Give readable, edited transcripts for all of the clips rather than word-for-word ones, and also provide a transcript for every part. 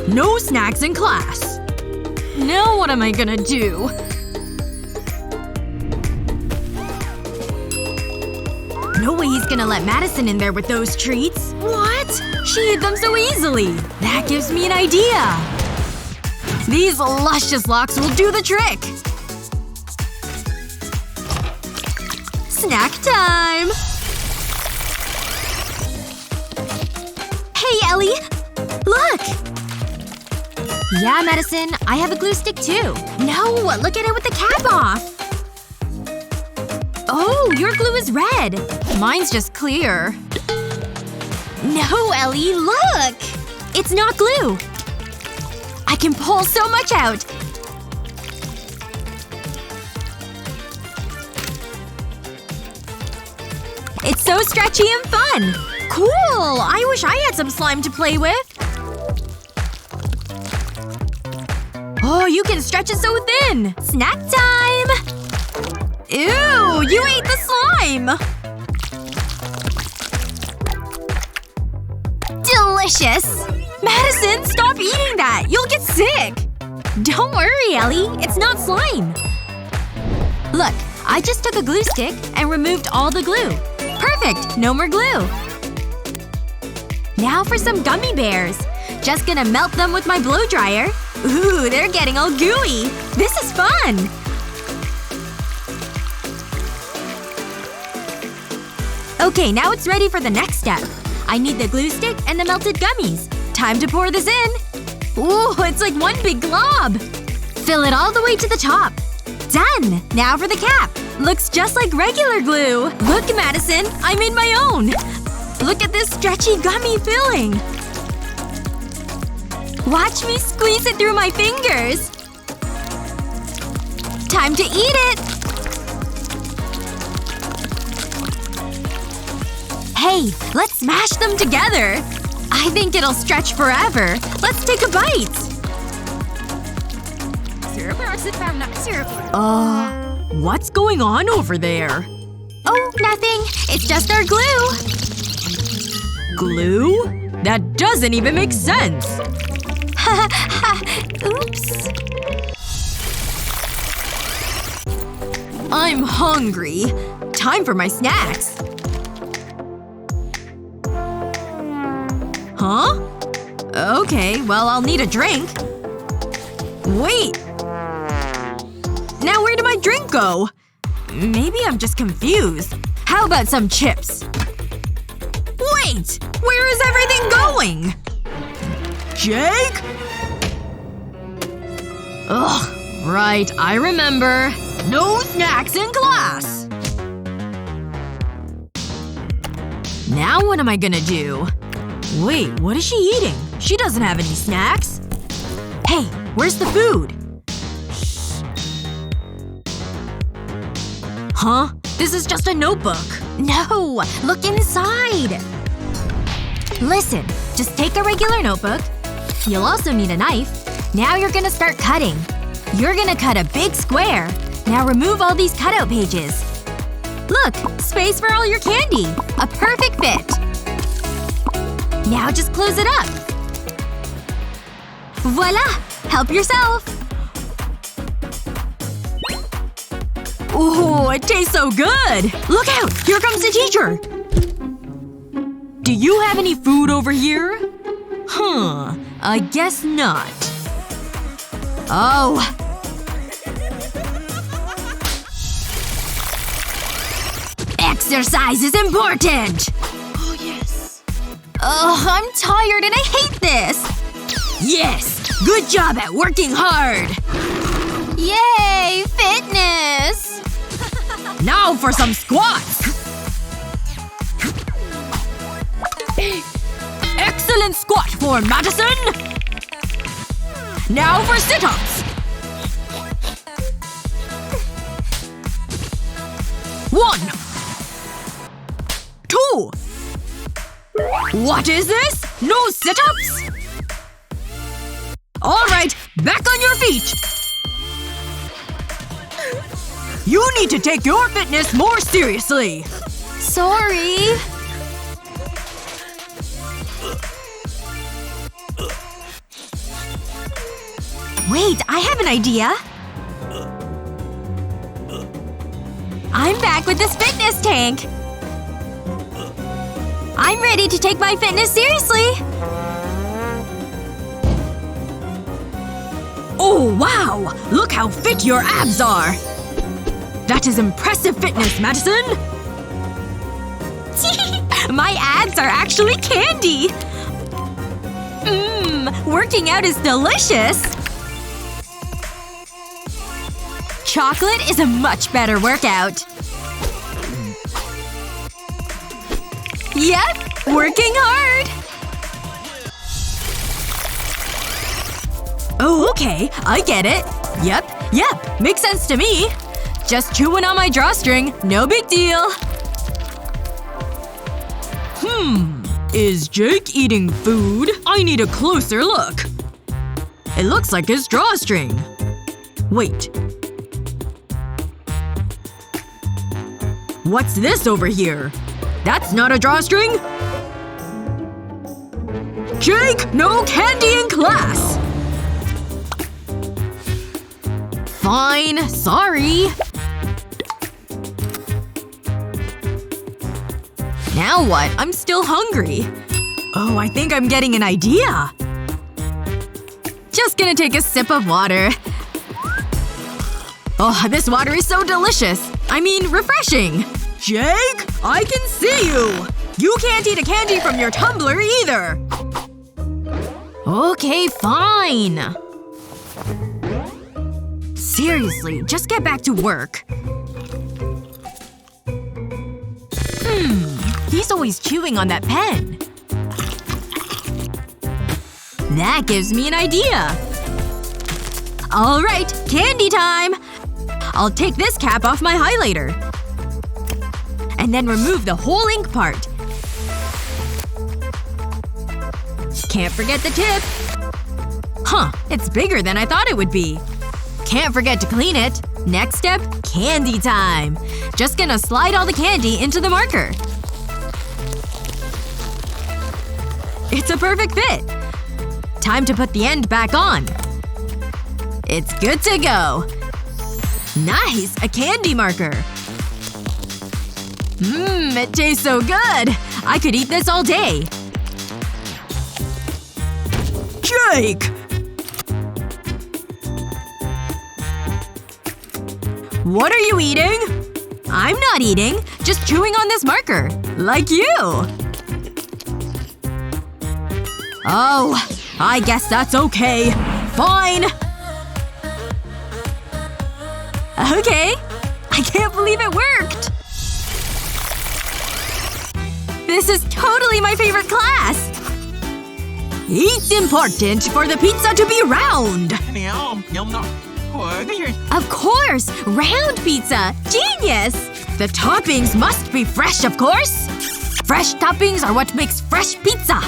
No snacks in class. Now what am I gonna do? No way he's gonna let Madison in there with those treats. What? She hid them so easily. That gives me an idea. These luscious locks will do the trick. Snack time! Hey, Ellie! Look! Yeah, Madison. I have a glue stick too. No! Look at it with the cap off! Oh, your glue is red. Mine's just clear. No, Ellie, look! It's not glue. I can pull so much out. It's so stretchy and fun! Cool! I wish I had some slime to play with. Oh, you can stretch it so thin! Snack time! Ew! You ate the slime! Delicious! Madison, stop eating that! You'll get sick! Don't worry, Ellie. It's not slime. Look, I just took a glue stick and removed all the glue. Perfect! No more glue. Now for some gummy bears. Just gonna melt them with my blow dryer. Ooh, they're getting all gooey. This is fun! Okay, now it's ready for the next step. I need the glue stick and the melted gummies. Time to pour this in. Ooh, it's like one big glob. Fill it all the way to the top. Done! Now for the cap. Looks just like regular glue. Look, Madison. I made my own. Look at this stretchy gummy filling. Watch me squeeze it through my fingers. Time to eat it! Hey, let's smash them together. I think it'll stretch forever. Let's take a bite. Syrup or oxypam, not syrup. What's going on over there? Oh, nothing. It's just our glue. Glue? That doesn't even make sense. Oops. I'm hungry. Time for my snacks. Huh? Okay, well I'll need a drink. Wait. Now where did my drink go? Maybe I'm just confused. How about some chips? Wait! Where is everything going? Jake? Ugh. Right, I remember. No snacks in class! Now what am I gonna do? Wait, what is she eating? She doesn't have any snacks. Hey, where's the food? Huh? This is just a notebook. No! Look inside! Listen, just take a regular notebook. You'll also need a knife. Now you're gonna start cutting. You're gonna cut a big square. Now remove all these cutout pages. Look! Space for all your candy! A perfect fit! Now just close it up. Voila! Help yourself! Ooh, it tastes so good! Look out! Here comes the teacher! Do you have any food over here? Huh. I guess not. Oh. Exercise is important! Oh, yes. Ugh, I'm tired and I hate this! Yes! Good job at working hard! Yay! Fitness! Now for some squats! Excellent squat form, Madison! Now for sit-ups! 1 2 What is this? No sit-ups? Alright, back on your feet! You need to take your fitness more seriously! Sorry. Wait, I have an idea. I'm back with this fitness tank. I'm ready to take my fitness seriously. Oh, wow! Look how fit your abs are! That is impressive fitness, Madison! My abs are actually candy! Working out is delicious! Chocolate is a much better workout. Yep, working hard! Oh, okay. I get it. Yep. Makes sense to me. Just chewing on my drawstring. No big deal. Is Jake eating food? I need a closer look. It looks like his drawstring. Wait. What's this over here? That's not a drawstring. Jake, no candy in class! Fine. Sorry. Now what? I'm still hungry. Oh, I think I'm getting an idea. Just gonna take a sip of water. Oh, this water is so delicious. I mean, refreshing. Jake? I can see you! You can't eat a candy from your tumbler either! Okay, fine. Seriously, just get back to work. He's always chewing on that pen. That gives me an idea. Alright, candy time! I'll take this cap off my highlighter. And then remove the whole ink part. Can't forget the tip. Huh, it's bigger than I thought it would be. Can't forget to clean it. Next step, candy time. Just gonna slide all the candy into the marker. It's a perfect fit. Time to put the end back on. It's good to go. Nice! A candy marker. It tastes so good! I could eat this all day. Jake! What are you eating? I'm not eating. Just chewing on this marker. Like you. Oh. I guess that's okay. Fine. Okay. I can't believe it worked. This is totally my favorite class. It's important for the pizza to be round. Of course! Round pizza! Genius! The toppings must be fresh, of course! Fresh toppings are what makes fresh pizza!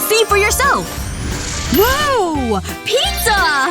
See for yourself! Whoa! Pizza!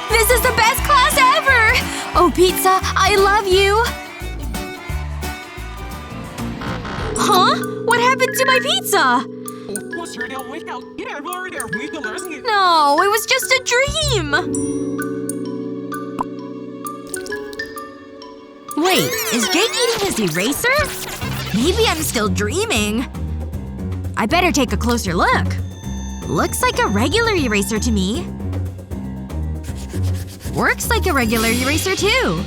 This is the best class ever! Oh, pizza, I love you! Huh? What happened to my pizza? No, it was just a dream! Wait, is Jake eating his eraser? Maybe I'm still dreaming. I better take a closer look. Looks like a regular eraser to me. Works like a regular eraser too.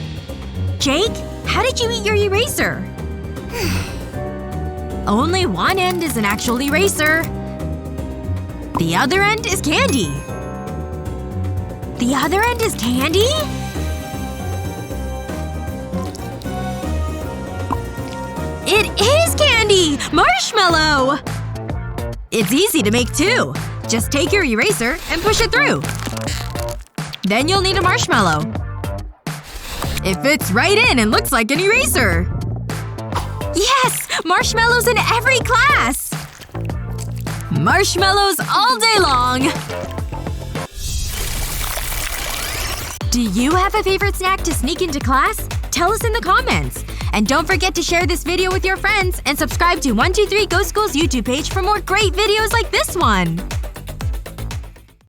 Jake, how did you eat your eraser? Only one end is an actual eraser. The other end is candy. The other end is candy? It is candy! Marshmallow! It's easy to make too. Just take your eraser and push it through. Then you'll need a marshmallow. It fits right in and looks like an eraser. Yes! Marshmallows in every class! Marshmallows all day long! Do you have a favorite snack to sneak into class? Tell us in the comments! And don't forget to share this video with your friends and subscribe to 123 Go School's YouTube page for more great videos like this one!